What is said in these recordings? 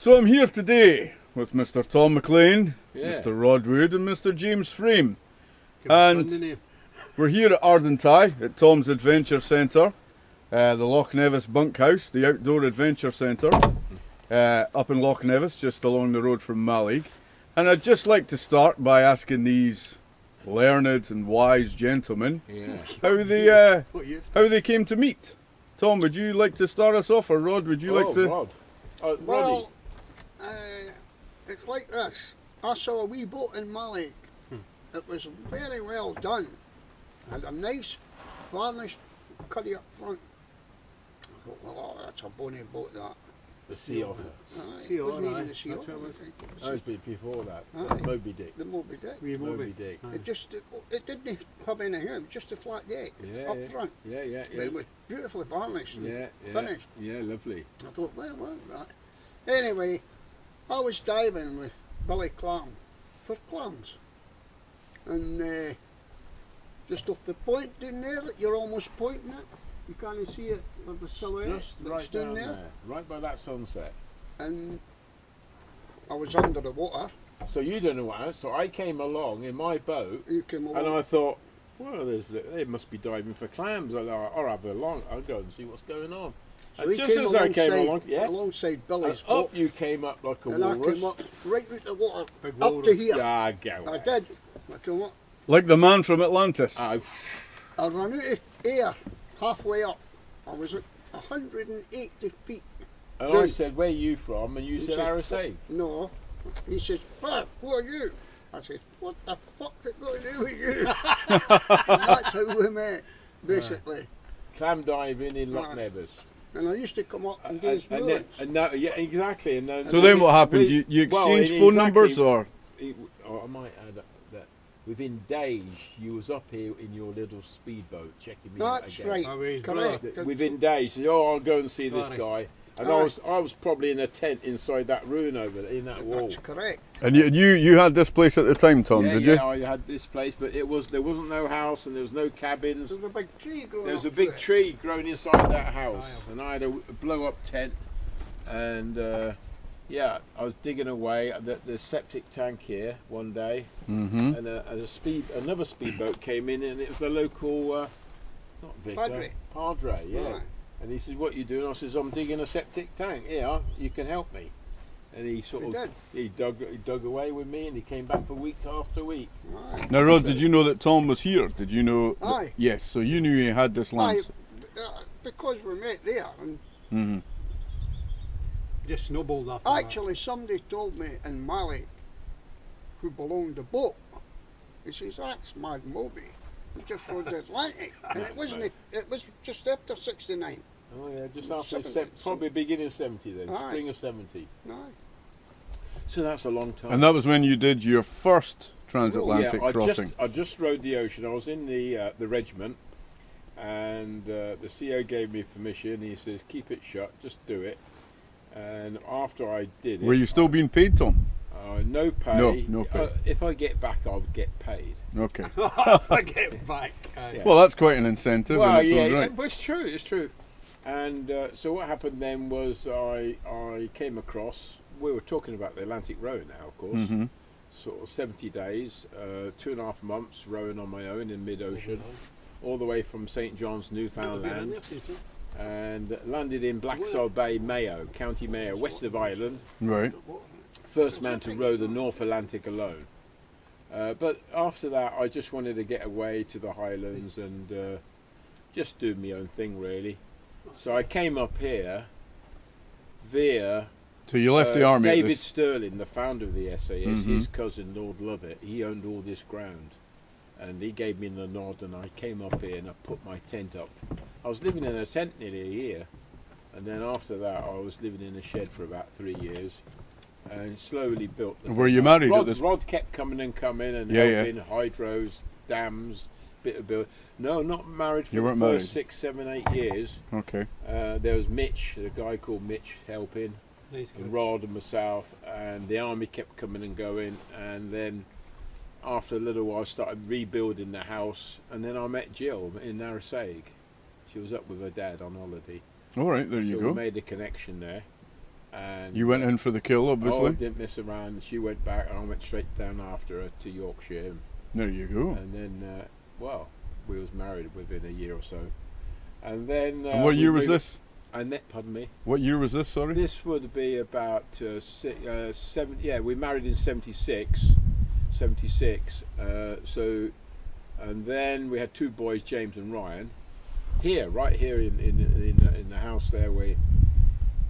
So I'm here today with Mr. Tom McLean, Yeah. Mr. Rod Wood and Mr. James Frame. Give us And the name. we're here at Ardentye at Tom's Adventure Centre, the Loch Nevis Bunkhouse, the outdoor adventure centre, up in Loch Nevis, just along the road from Mallaig. And I'd just like to start by asking these learned and wise gentlemen Yeah. how they came to meet. Tom, would you like to start us off, or Rod, would you like to? Rod. Roddy. Well, it's like this. I saw a wee boat in Mallaig. It was very well done. Had a nice varnished cuddy up front. I thought, oh, that's a bonny boat, that. The Sea Otter. It wasn't even the aye. Sea That's Otter, what it I was. think. It was That was before that. Aye. Moby Dick. the Moby Dick. Wee Moby Moby. Dick. Aye. It didn't have anything in it, just a flat deck Yeah, up yeah. front. Yeah, yeah, But yeah. it was beautifully varnished and Yeah, yeah. finished. Yeah, lovely. I thought, well, right. Anyway, I was diving with Billy Clam for clams. And just off the point down there that you're almost pointing at, you can't see it with the silhouette Just that's right down down there. there. Right by that sunset. And I was under the water. So you don't know what. So I came along in my boat You came and along. I thought, well, they must be diving for clams. I'll have a long. I'll go and see what's going on. So And he just came as I came along, alongside Billy's and up boat. you came up like a And I walrus. came up right out the water, Big up to walrus. here. Ah, go I away. did. I came up. Like the man from Atlantis. Ah, I ran out of air halfway up. I was at 180 feet. and I Down. said, where are you from? And you He said, said, Arisaig. No. He says, "Well, who are you?" I said, "What the fuck's it got to do with you?" And that's how we met, basically. Clam diving in Loch Right. Nevis. And I used to come up and do his And then, moorings. and now, yeah, exactly. And then, So then what happened? You exchanged phone numbers, or? I might add up that within days you was up here in your little speedboat checking me out That's again. right. Oh, he's Correct. That Within days, you said, oh, I'll go and see this Sorry. guy. And Aye. I was probably in a tent inside that ruin over there, in that wall. That's correct. And you had this place at the time, Tom, yeah, did you? yeah, I had this place, but there wasn't no house and there was no cabins. There's a big tree growing There was a up big to it. tree growing inside that house, Aye. and I had a blow-up tent, and yeah, I was digging away at the septic tank here one day, Mm-hmm. and another speedboat came in, and it was the local, not vicar, Padre, yeah. Right. And he says, "What you doing?" I says, "I'm digging a septic tank. Yeah, you can help me." And he sort He of did. he dug away with me, and he came back for week after week. Right. Now, Rod, did you know that Tom was here? Did you know? Aye. Yes. So you knew he had this Aye, land. because we met there. And Mm-hmm. Just snowballed after that. actually, somebody told me in Mali who belonged the boat. He says, "That's Mad Moby. We just rode the Atlantic." And it wasn't. It was just after '69. Oh yeah, just after 70, probably beginning of 70 then, Aye. spring of 70. Aye. So that's a long time. And that was when you did your first transatlantic I crossing. just rode the ocean. I was in the regiment, and the CO gave me permission. He says, "Keep it shut, just do it." And after I did it, Were you still being paid, Tom? no pay. No pay. If I get back, I'll get paid. Okay. If I get back. Aye. Yeah. Well, that's quite an incentive in its own right. but it's true. It's true. And so what happened then was I came across. We were talking about the Atlantic Road now, of course. Mm-hmm. Sort of 70 days, 2.5 months rowing on my own in mid-ocean, all the way from St John's, Newfoundland, and landed in Blacksod Bay, Mayo, County Mayo, west of Ireland. Right. First man to row the North Atlantic alone. But after that, I just wanted to get away to the Highlands and just do my own thing, really. So I came up here via So you left the army. At David this. Sterling, the founder of the SAS, Mhm. his cousin Lord Lovett, he owned all this ground. And he gave me the nod and I came up here and I put my tent up. I was living in a tent nearly a year. And then after that I was living in a shed for about 3 years. And slowly built the Were thing you up. married at Rod, this- Rod kept coming and Yeah, yeah. helping hydros, dams, bit of build. No, not married for You the weren't first married? 6, 7, 8 years. Okay. There was Mitch, a guy called Mitch helping. Nice guy. And Rod and myself, and the army kept coming and going, and then after a little while I started rebuilding the house, and then I met Jill in Arisaig. She was up with her dad on holiday. All right. There you So go. we made a connection there. And You went in for the kill, Oh, obviously. didn't mess around. She went back, and I went straight down after her to Yorkshire. There you go. And then, well, we was married within a year or so. And then. And what we year was moved- this? Pardon me. What year was this? Sorry. This would be about 7. Yeah, we married in 76. 76. And then we had 2 boys, James and Ryan. Right here in the house there, where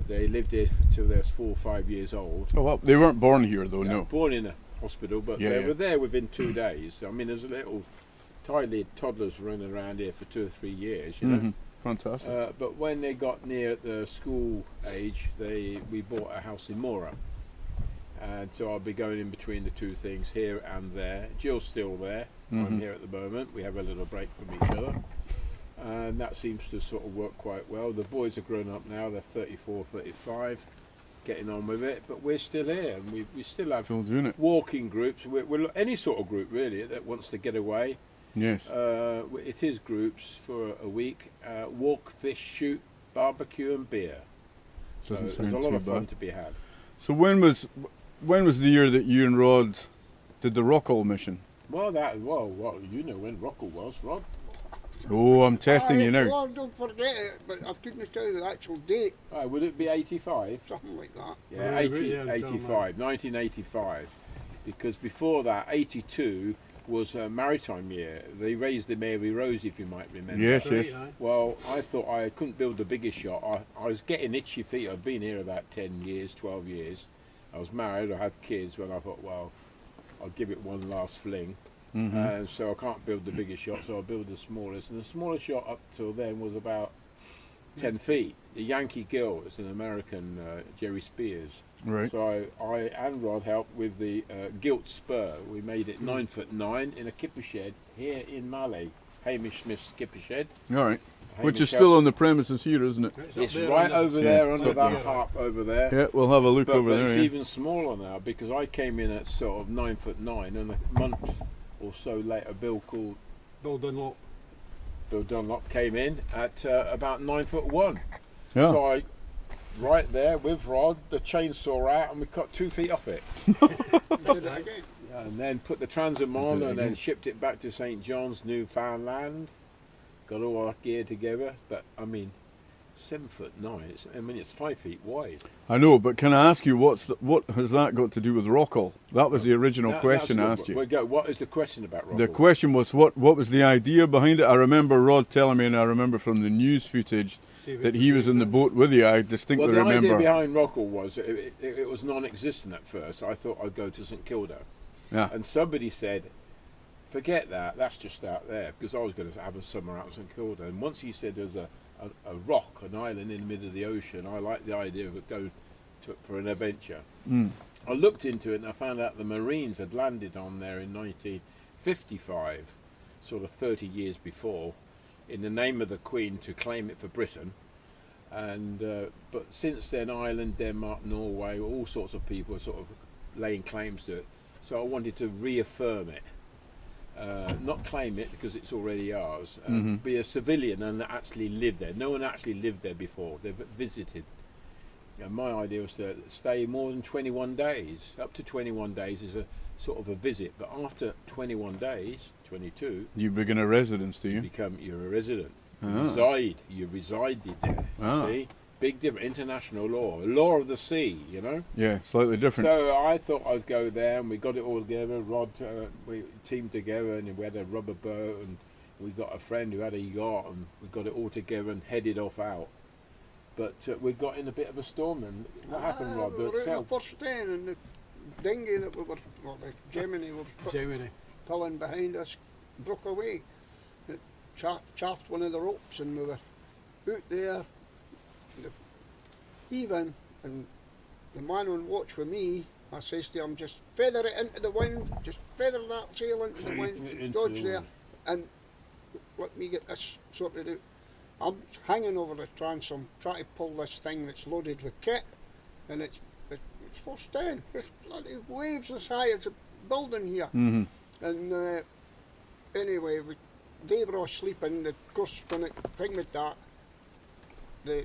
they lived here till they was 4 or 5 years old. Oh well, they weren't born here though. Yeah, No. born in a hospital, but Yeah, they yeah. were there within 2 days. I mean, there's a little tiny toddlers running around here for 2 or 3 years, you know. Mhm. Fantastic. But when they got near the school age, we bought a house in Mora, and so I'll be going in between the 2 things here and there. Jill's still there. I'm Mhm. here at the moment. We have a little break from each other, and that seems to sort of work quite well. The boys are grown up now. They're 34, 35, getting on with it. But we're still here, and we still have Still doing it. walking groups. We're any sort of group really that wants to get away. Yes. It is groups for a week. Walk, fish, shoot, barbecue, and beer. So Doesn't there's sound a lot too of fun bad. to be had. So when was the year that you and Rod did the Rockall mission? Well, you know when Rockall was, Rod. Oh, I'm testing you now. Well, don't forget it, but I couldn't tell you the actual date, Would it be 85? something like that. Yeah, Yeah, 85, 1985. Because before that, 82 was a maritime year. They raised the Mary Rose, if you might remember. Yes, Right, yes. aye. Well, I thought I couldn't build the biggest yacht. I was getting itchy feet. I'd been here about 10 years, 12 years. I was married, I had kids, when I thought, well, I'll give it one last fling. Mhm. And so I can't build the biggest yacht, so I'll build the smallest. And the smallest yacht up till then was about 10 feet. The Yankee Gill, it's an American Jerry Spears. Right. So I and Rod helped with the gilt spur. We made it 9'9" in a kipper shed here in Malé, Hamish Smith's skipper shed. All right. Which Hamish is still on the premises here, isn't it? Up It's there right on the- over Yeah, there it's under up that there. harp over there. Yeah, we'll have a look But over it's there. Yeah. even smaller now because I came in at sort of 9'9", and a month or so later, Bill Dunlop. Dunlop came in at about 9'1". Yeah. So I, right there with Rod, the chainsaw out, and we cut 2 feet off it, Did it again. and then put the transom on, Did it and then again. shipped it back to St John's, Newfoundland. Got all our gear together, but I mean, 7'9". It's 5 feet wide. I know, but can I ask you what has that got to do with Rockall? That was the original question I asked you. What is the question about Rockall? The question was what was the idea behind it? I remember Rod telling me, and I remember from the news footage that he was in the boat with you. I distinctly Well, the idea remember. behind Rockall was it was non-existent at first. I thought I'd go to St Kilda, Yeah. and somebody said, "Forget that. That's just out there." Because I was going to have a summer out in St Kilda, and once he said there's a rock, an island in the middle of the ocean, I liked the idea of going for an adventure. Mm. I looked into it and I found out the Marines had landed on there in 1955, sort of 30 years before, in the name of the Queen to claim it for Britain. And but since then, Ireland, Denmark, Norway, all sorts of people are sort of laying claims to it. So I wanted to reaffirm it, not claim it because it's already ours. Be a civilian and actually live there. No one actually lived there before. They've visited. And my idea was to stay more than 21 days. Up to 21 days is a sort of a visit, but after 21 days, 22, You begin a residence, do you? you're a resident. Ah. You resided there. Ah. See, big difference. International law of the sea. You know. Yeah, slightly different. So I thought I'd go there, and we got it all together. Rod, we teamed together, and we had a rubber boat, and we got a friend who had a yacht, and we got it all together and headed off out. But we got in a bit of a storm, and what happened, Rod? We The were out itself- the first day, and the dinghy that we were, well, the Gemini was Gemini. pulling behind us, broke away. It chaffed one of the ropes, and we were out there, heaving, and the man on watch with me, I says to him, just feather it into the wind, just feather that sail into the wind, Into dodge the there, wind. and let me get this sorted out. I'm hanging over the transom, trying to pull this thing that's loaded with kit, and it's first down. It's bloody waves as high as a building here. Hmm. And anyway, they were all sleeping. Of course, when it became dark, they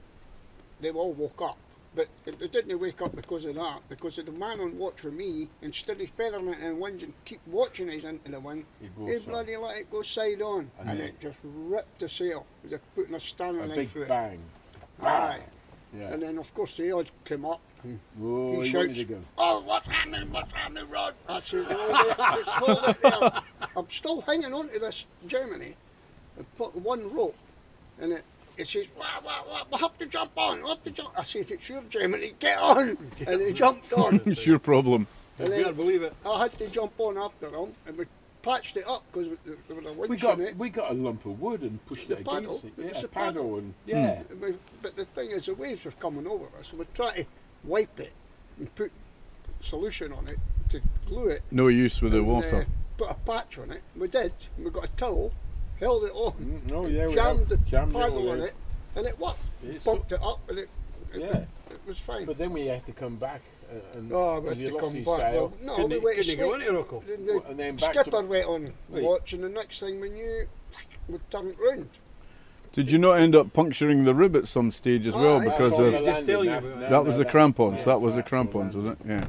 all woke up. But they didn't wake up because of that, because of the man on watch with me, instead of feathering it in the wind and keep watching us into the wind, he bloody let it go side on, and it just ripped the sail, as if putting a Stanley knife through big it. bang. Aye. Yeah. And then of course the odds came up, and Whoa, he he wanted shouts, to go. "Oh, what's happening, Rod?" I said, "Oh, just hold it there." I'm still hanging on to this Gemini, and put one rope, and it says, "We have to jump on, we have to jump." I says, "It's your Gemini, get on!" And he jumped on. It's your problem. And You then better believe it. I had to jump on after him, and we patched it up because there was a winch in it. We got a lump of wood and pushed The it paddle? against it. It Yeah, was a a paddle. paddle and yeah. But the thing is, the waves were coming over us, so we tried to wipe it and put solution on it to glue it. No use with the and, water. Put a patch on it. We did. We got a towel, held it on, No, yeah, we jammed the jammed paddle all on in. it, and it worked. It's Bumped it up, and it Yeah. was fine. But then we had to come back and Oh, we because had you to lost come his back. sail. Well, no, Didn't we he- waited didn't he go straight. into Rocco? And then back to- Skipper went on Wait. watch, and the next thing we knew, we turned round. Did you not end up puncturing the rib at some stage as well Aye. because That's on of the Just landing, tell you that's- about no, it. that was no, the that's- crampons? yeah, That was the that's crampons, was it? landing. Yeah.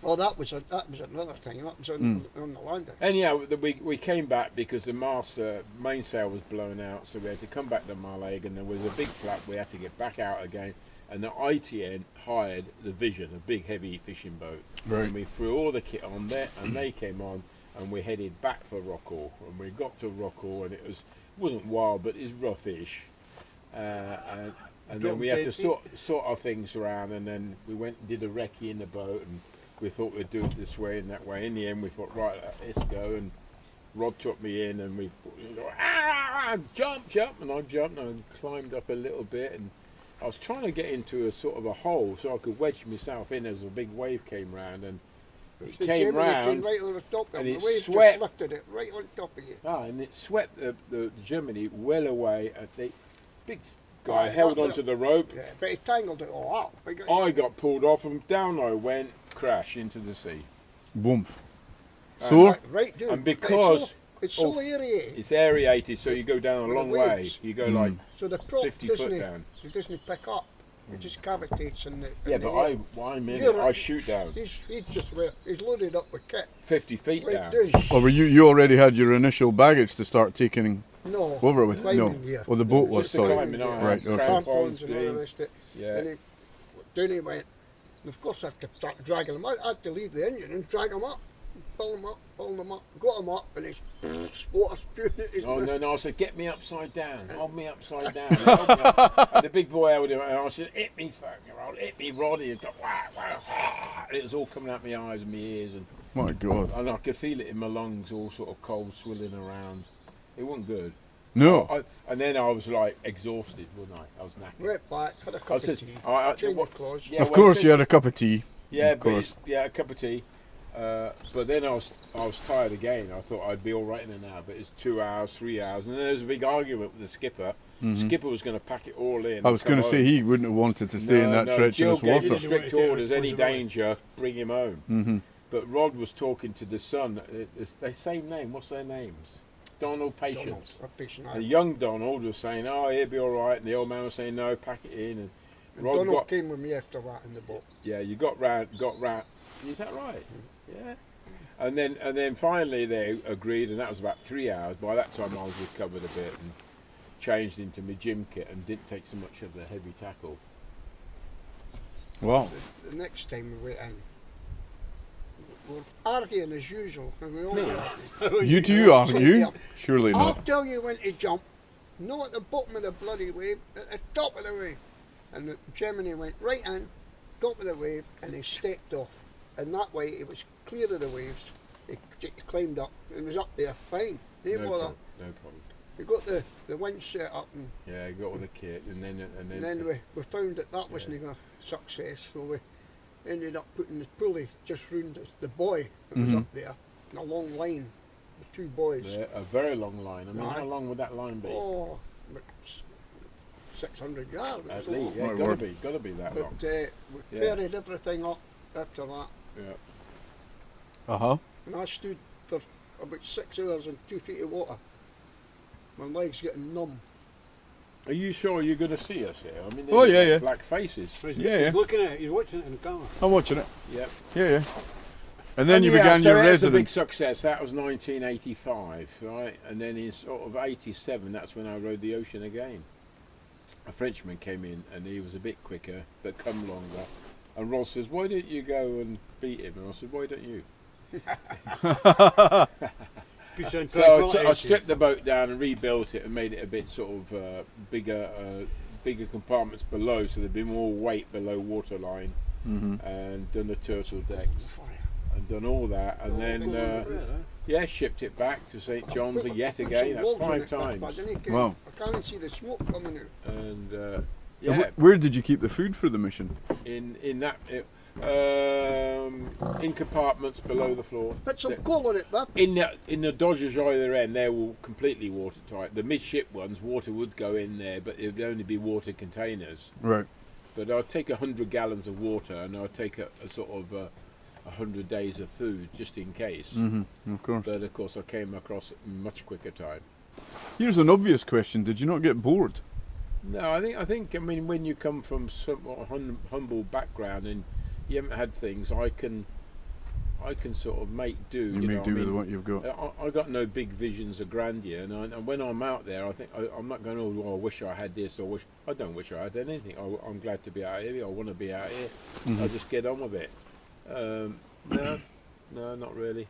Oh, that was another thing. That was on the landing. Anyhow, we came back because the mast mainsail was blown out, so we had to come back to Mallaig, and there was a big flap. We had to get back out again, and the ITN hired the Vision, a big heavy fishing boat. Right. And we threw all the kit on there, and they came on, and we headed back for Rockall. And we got to Rockall, and it wasn't wild, but it's roughish. And then we had to sort our things around, and then we went and did a recce in the boat, and we thought we'd do it this way and that way. In the end, we thought, right, let's go. And Rod took me in, and we jump, and I jumped and I climbed up a little bit, and I was trying to get into a sort of a hole so I could wedge myself in as a big wave came round, and it The came Gemini round. right on the top of and it. it The waves swept. just lifted it right on top of you. And it swept the Gemini well away. The big guy Aye, held that- onto the rope. Yeah, but he tangled it all up. I got pulled off, and down I went, crash into the sea. Woomph. So, right, dude. And But because it's so of- aerated, It's aerated, so you go down a With the long way. waves. You go like so the prop 50 foot doesn't down. it doesn't pick up. It just cavitates in the. Yeah, in the but air. I'm in You're it. I right. shoot down He's just he's loaded up with kit. 50 feet Right, down. dude. or were you already had your initial baggage to start taking No. over with? No. climbing gear. Or the boat was, Just the sorry. climbing on, Right, okay. Crampons and all the beam. rest of it. Yeah. And down he went. And of course, I had to start dragging him out. I had to leave the engine and drag him up. Pull him up, got him up, and he's water spewing at his Oh mouth. no! I said, get me upside down. Hold me upside down. Hold me up. And the big boy held him, and I said, hit me, fucking Rod, hit me, Roddy. And it was all coming out my eyes and my ears, My God. and I could feel it in my lungs, all sort of cold swilling around. It wasn't good. No. And then I was like exhausted, wasn't I? I was knackered. Went back, had a I cup of said, tea, I- changed what- my clothes. yeah, Of well, course, since- you had a cup of tea. Yeah, of but course. yeah, a cup of tea. But then I was tired again. I thought I'd be all right in an hour, but it's 2 hours, 3 hours, and then there was a big argument with the skipper. Skipper was going to pack it all in. I was going to say he wouldn't have wanted to stay in that treacherous Jill water. gave him strict Water. orders. Any Responsibility. danger, bring him home. Mm-hmm. But Rod was talking to the son. It's the same name. What's their names? Donald Patience. Donald, a patient. And young Donald was saying, "Oh, he'll be all right," and the old man was saying, "No, pack it in." And And Rod Donald got, came with me after that in the boat. yeah, you got round. Is that right? Yeah. And then finally they agreed, and that was about 3 hours. By that time I was recovered a bit and changed into my gym kit and didn't take so much of the heavy tackle. Wow. The next time we went in, we were arguing as usual, and we all argue. You two argue? Yeah. Surely I'll not. tell you when to jump, not at the bottom of the bloody wave, at the top of the wave. And the Gemini went right in, top of the wave, and he stepped off. And that way he was clear of the waves. He climbed up and was up there fine. No No bother. problem. No problem. We got the winch set up, and Yeah, I got all the kit, and then we found that wasn't a success. So we ended up putting the pulley just round the buoy that was up there, in a long line, with two buoys. yeah, a very long line. I mean, Aye. how long would that line be? Oh, about 600 yards. it At was least, long. yeah, My gotta word. be that But long. we Yeah. ferried everything up after that, Yeah. Uh-huh. and I stood for about 6 hours in 2 feet of water. My legs getting numb. Are you sure you're going to see us here? I mean, Oh, they've yeah, got yeah. black faces. He's, Yeah, he's yeah. looking at it, he's watching it in the camera. I'm watching it. Yep. Yeah. And then you yeah, began so your that was a big residence. success. That was 1985, right? And then in sort of 87, that's when I rode the ocean again. A Frenchman came in, and he was a bit quicker, but come longer. And Ross says, "Why don't you go and beat him?" And I said, "Why don't you?" So I stripped the boat down and rebuilt it and made it a bit sort of bigger compartments below, so there'd be more weight below waterline, and done the turtle decks and done all that, and then shipped it back to St John's yet again. That's 5 times. Wow. I can't see the smoke coming out. And And yeah, where did you keep the food for the mission? in that in compartments below the floor. Put some coal in it, there. In the dodgers either end, they're all completely watertight. The midship ones, water would go in there, but it would only be water containers. Right. But I'd take 100 gallons of water, and I'd take a sort of 100 days of food just in case. Of course. But of course, I came across much quicker time. Here's an obvious question: did you not get bored? No, I think. I mean, when you come from somewhat humble background and you haven't had things, I can sort of make do. You make do with what you've got. I got no big visions of grandeur, and when I'm out there, I think I'm not going, oh, I wish I had this, or I don't wish I had anything. I'm glad to be out here. I want to be out here. I just get on with it. No, not really.